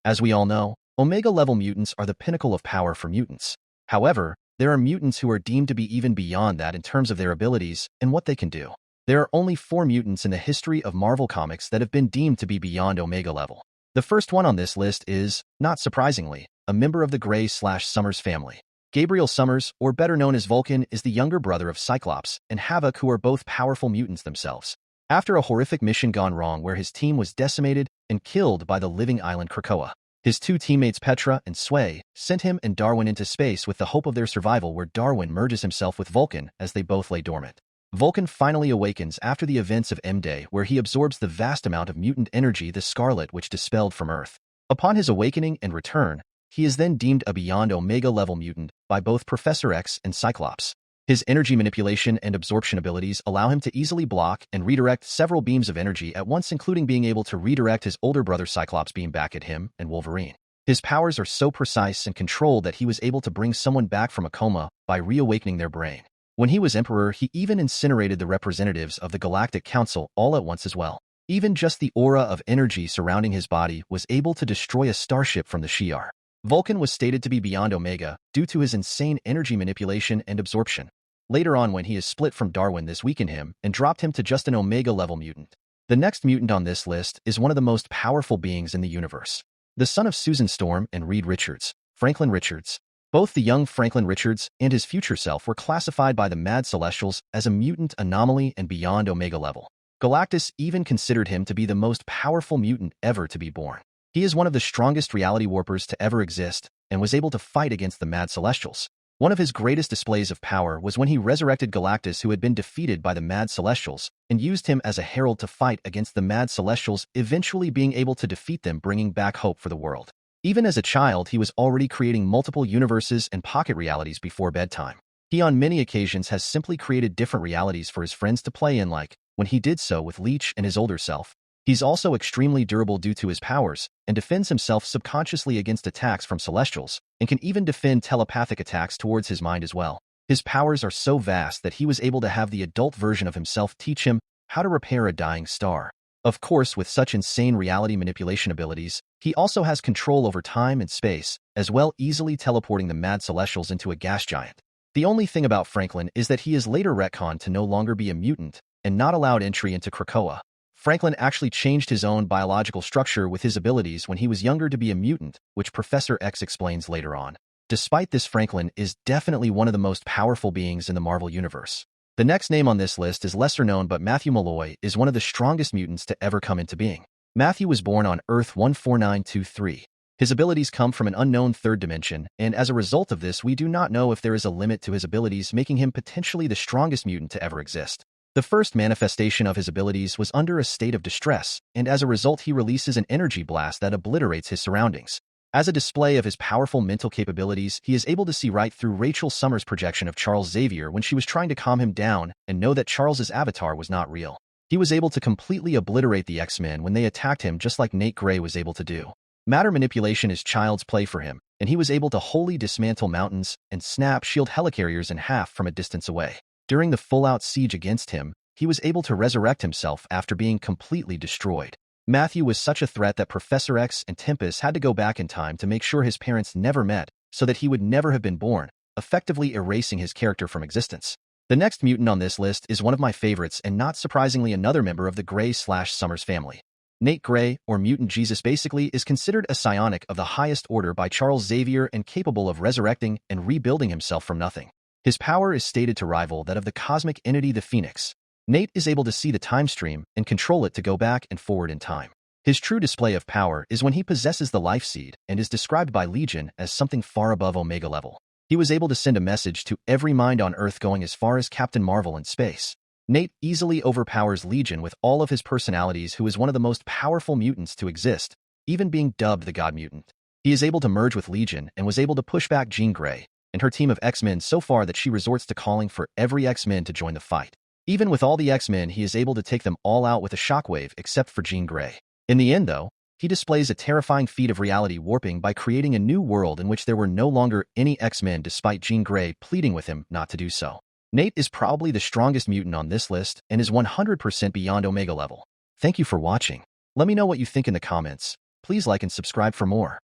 As we all know, Omega-level mutants are the pinnacle of power for mutants. However, there are mutants who are deemed to be even beyond that in terms of their abilities and what they can do. There are only 4 mutants in the history of Marvel Comics that have been deemed to be beyond Omega level. The first one on this list is, not surprisingly, a member of the Gray/Summers family. Gabriel Summers, or better known as Vulcan, is the younger brother of Cyclops and Havoc, who are both powerful mutants themselves. After a horrific mission gone wrong where his team was decimated and killed by the living island Krakoa, his 2 teammates Petra and Sway sent him and Darwin into space with the hope of their survival, where Darwin merges himself with Vulcan as they both lay dormant. Vulcan finally awakens after the events of M-Day, where he absorbs the vast amount of mutant energy, the Scarlet, which dispelled from Earth. Upon his awakening and return, he is then deemed a beyond Omega-level mutant by both Professor X and Cyclops. His energy manipulation and absorption abilities allow him to easily block and redirect several beams of energy at once, including being able to redirect his older brother Cyclops' beam back at him and Wolverine. His powers are so precise and controlled that he was able to bring someone back from a coma by reawakening their brain. When he was Emperor, he even incinerated the representatives of the Galactic Council all at once as well. Even just the aura of energy surrounding his body was able to destroy a starship from the Shi'ar. Vulcan was stated to be beyond Omega due to his insane energy manipulation and absorption. Later on, when he is split from Darwin, this weakened him and dropped him to just an Omega-level mutant. The next mutant on this list is one of the most powerful beings in the universe. The son of Susan Storm and Reed Richards, Franklin Richards. Both the young Franklin Richards and his future self were classified by the Mad Celestials as a mutant anomaly and beyond Omega level. Galactus even considered him to be the most powerful mutant ever to be born. He is one of the strongest reality warpers to ever exist and was able to fight against the Mad Celestials. One of his greatest displays of power was when he resurrected Galactus, who had been defeated by the Mad Celestials, and used him as a herald to fight against the Mad Celestials, eventually being able to defeat them, bringing back hope for the world. Even as a child, he was already creating multiple universes and pocket realities before bedtime. He on many occasions has simply created different realities for his friends to play in, like when he did so with Leech and his older self. He's also extremely durable due to his powers, and defends himself subconsciously against attacks from Celestials, and can even defend telepathic attacks towards his mind as well. His powers are so vast that he was able to have the adult version of himself teach him how to repair a dying star. Of course, with such insane reality manipulation abilities, he also has control over time and space, as well, easily teleporting the Mad Celestials into a gas giant. The only thing about Franklin is that he is later retconned to no longer be a mutant and not allowed entry into Krakoa. Franklin actually changed his own biological structure with his abilities when he was younger to be a mutant, which Professor X explains later on. Despite this, Franklin is definitely one of the most powerful beings in the Marvel Universe. The next name on this list is lesser known, but Matthew Malloy is one of the strongest mutants to ever come into being. Matthew was born on Earth 14923. His abilities come from an unknown third dimension, and as a result of this, we do not know if there is a limit to his abilities, making him potentially the strongest mutant to ever exist. The first manifestation of his abilities was under a state of distress, and as a result he releases an energy blast that obliterates his surroundings. As a display of his powerful mental capabilities, he is able to see right through Rachel Summers' projection of Charles Xavier when she was trying to calm him down and know that Charles's avatar was not real. He was able to completely obliterate the X-Men when they attacked him, just like Nate Gray was able to do. Matter manipulation is child's play for him, and he was able to wholly dismantle mountains and snap shield helicarriers in half from a distance away. During the full-out siege against him, he was able to resurrect himself after being completely destroyed. Matthew was such a threat that Professor X and Tempest had to go back in time to make sure his parents never met, so that he would never have been born, effectively erasing his character from existence. The next mutant on this list is one of my favorites, and not surprisingly another member of the Gray/Summers family. Nate Gray, or Mutant Jesus, basically is considered a psionic of the highest order by Charles Xavier and capable of resurrecting and rebuilding himself from nothing. His power is stated to rival that of the cosmic entity the Phoenix. Nate is able to see the time stream and control it to go back and forward in time. His true display of power is when he possesses the Life Seed and is described by Legion as something far above Omega level. He was able to send a message to every mind on Earth, going as far as Captain Marvel in space. Nate easily overpowers Legion with all of his personalities, who is one of the most powerful mutants to exist, even being dubbed the God Mutant. He is able to merge with Legion and was able to push back Jean Grey and her team of X-Men so far that she resorts to calling for every X-Men to join the fight. Even with all the X-Men, he is able to take them all out with a shockwave except for Jean Grey. In the end, though, he displays a terrifying feat of reality warping by creating a new world in which there were no longer any X-Men, despite Jean Grey pleading with him not to do so. Nate is probably the strongest mutant on this list and is 100% beyond Omega level. Thank you for watching. Let me know what you think in the comments. Please like and subscribe for more.